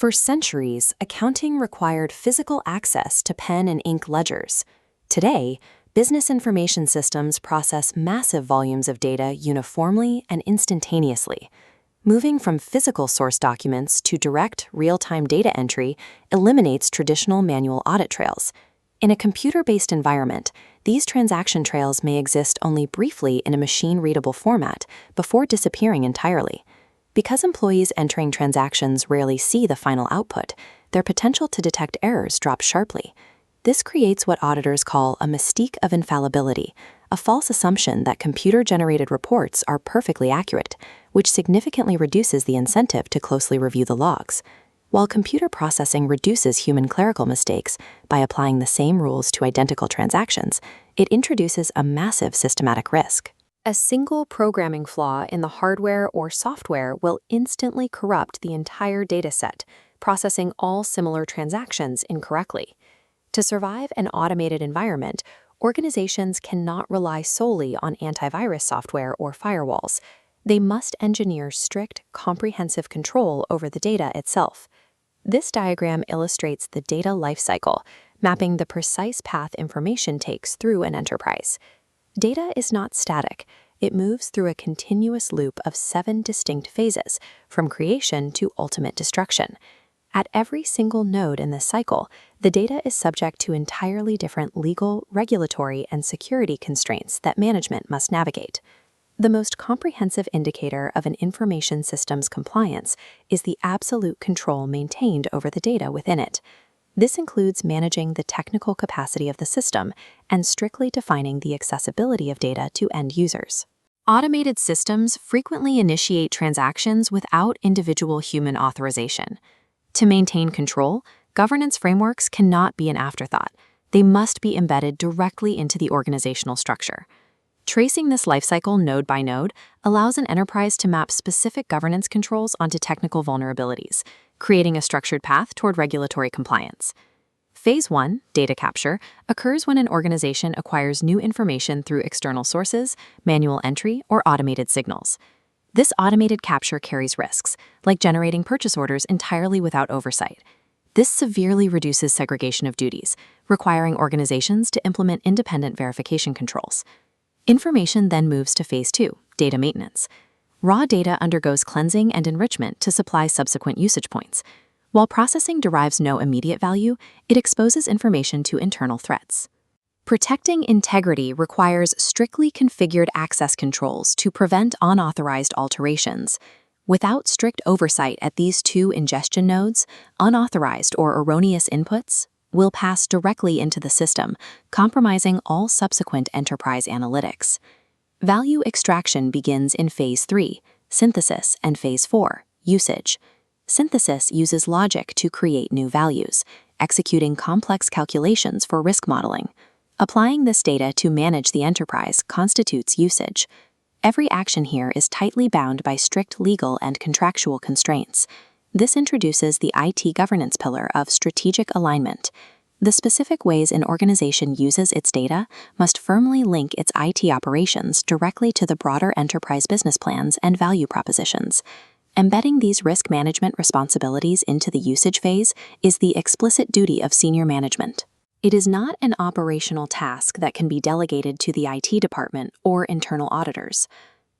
For centuries, accounting required physical access to pen and ink ledgers. Today, business information systems process massive volumes of data uniformly and instantaneously. Moving from physical source documents to direct, real-time data entry eliminates traditional manual audit trails. In a computer-based environment, these transaction trails may exist only briefly in a machine-readable format before disappearing entirely. Because employees entering transactions rarely see the final output, their potential to detect errors drops sharply. This creates what auditors call a mystique of infallibility, a false assumption that computer-generated reports are perfectly accurate, which significantly reduces the incentive to closely review the logs. While computer processing reduces human clerical mistakes by applying the same rules to identical transactions, it introduces a massive systematic risk. A single programming flaw in the hardware or software will instantly corrupt the entire dataset, processing all similar transactions incorrectly. To survive an automated environment, organizations cannot rely solely on antivirus software or firewalls. They must engineer strict, comprehensive control over the data itself. This diagram illustrates the data lifecycle, mapping the precise path information takes through an enterprise. Data is not static. It moves through a continuous loop of 7 distinct phases, from creation to ultimate destruction. At every single node in this cycle, the data is subject to entirely different legal, regulatory, and security constraints that management must navigate. The most comprehensive indicator of an information system's compliance is the absolute control maintained over the data within it. This includes managing the technical capacity of the system and strictly defining the accessibility of data to end users. Automated systems frequently initiate transactions without individual human authorization. To maintain control, governance frameworks cannot be an afterthought. They must be embedded directly into the organizational structure. Tracing this lifecycle node by node allows an enterprise to map specific governance controls onto technical vulnerabilities, creating a structured path toward regulatory compliance. Phase 1, data capture, occurs when an organization acquires new information through external sources, manual entry, or automated signals. This automated capture carries risks, like generating purchase orders entirely without oversight. This severely reduces segregation of duties, requiring organizations to implement independent verification controls. Information then moves to Phase 2, data maintenance. Raw data undergoes cleansing and enrichment to supply subsequent usage points. While processing derives no immediate value, it exposes information to internal threats. Protecting integrity requires strictly configured access controls to prevent unauthorized alterations. Without strict oversight at these 2 ingestion nodes, unauthorized or erroneous inputs will pass directly into the system, compromising all subsequent enterprise analytics. Value extraction begins in Phase 3, synthesis, and Phase 4, usage. Synthesis uses logic to create new values, executing complex calculations for risk modeling. Applying this data to manage the enterprise constitutes usage. Every action here is tightly bound by strict legal and contractual constraints. This introduces the IT governance pillar of strategic alignment. The specific ways an organization uses its data must firmly link its IT operations directly to the broader enterprise business plans and value propositions. Embedding these risk management responsibilities into the usage phase is the explicit duty of senior management. It is not an operational task that can be delegated to the IT department or internal auditors.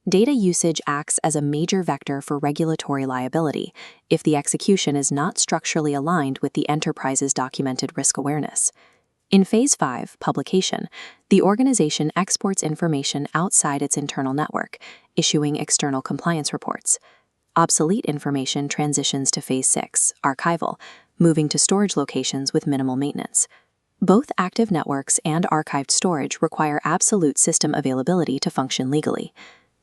Data usage acts as a major vector for regulatory liability if the execution is not structurally aligned with the enterprise's documented risk awareness. In Phase 5, publication, the organization exports information outside its internal network, issuing external compliance reports. Obsolete information transitions to Phase 6, archival, moving to storage locations with minimal maintenance. Both active networks and archived storage require absolute system availability to function legally.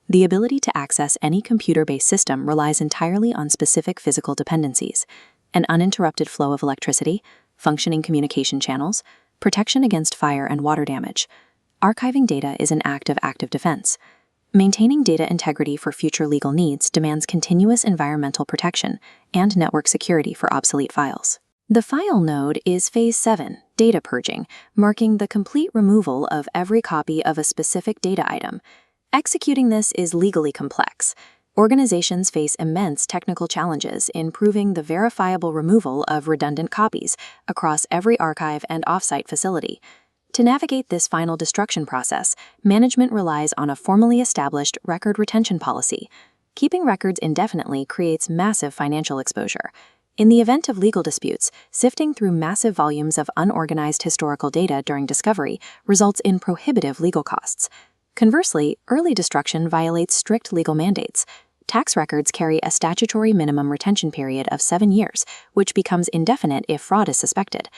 The ability to access any computer-based system relies entirely on specific physical dependencies: an uninterrupted flow of electricity, functioning communication channels, protection against fire and water damage. Archiving data is an act of active defense. Maintaining data integrity for future legal needs demands continuous environmental protection and network security for obsolete files. The file node is Phase 7, data purging, marking the complete removal of every copy of a specific data item. Executing this is legally complex. Organizations face immense technical challenges in proving the verifiable removal of redundant copies across every archive and offsite facility. To navigate this final destruction process, management relies on a formally established record retention policy. Keeping records indefinitely creates massive financial exposure. In the event of legal disputes, sifting through massive volumes of unorganized historical data during discovery results in prohibitive legal costs. Conversely, early destruction violates strict legal mandates. Tax records carry a statutory minimum retention period of 7 years, which becomes indefinite if fraud is suspected.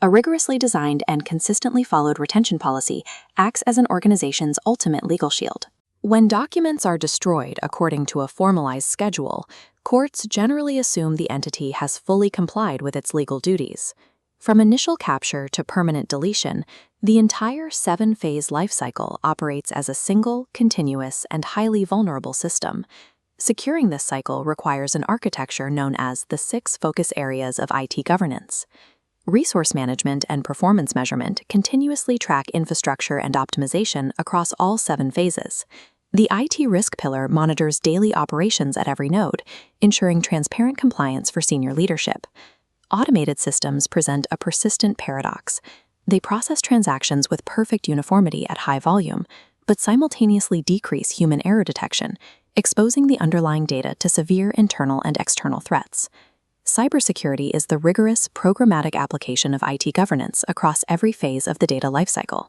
A rigorously designed and consistently followed retention policy acts as an organization's ultimate legal shield. When documents are destroyed according to a formalized schedule, courts generally assume the entity has fully complied with its legal duties. From initial capture to permanent deletion, the entire 7-phase lifecycle operates as a single, continuous, and highly vulnerable system. Securing this cycle requires an architecture known as the 6 focus areas of IT governance. Resource management and performance measurement continuously track infrastructure and optimization across all 7 phases. The IT risk pillar monitors daily operations at every node, ensuring transparent compliance for senior leadership. Automated systems present a persistent paradox. They process transactions with perfect uniformity at high volume, but simultaneously decrease human error detection, exposing the underlying data to severe internal and external threats. Cybersecurity is the rigorous, programmatic application of IT governance across every phase of the data lifecycle.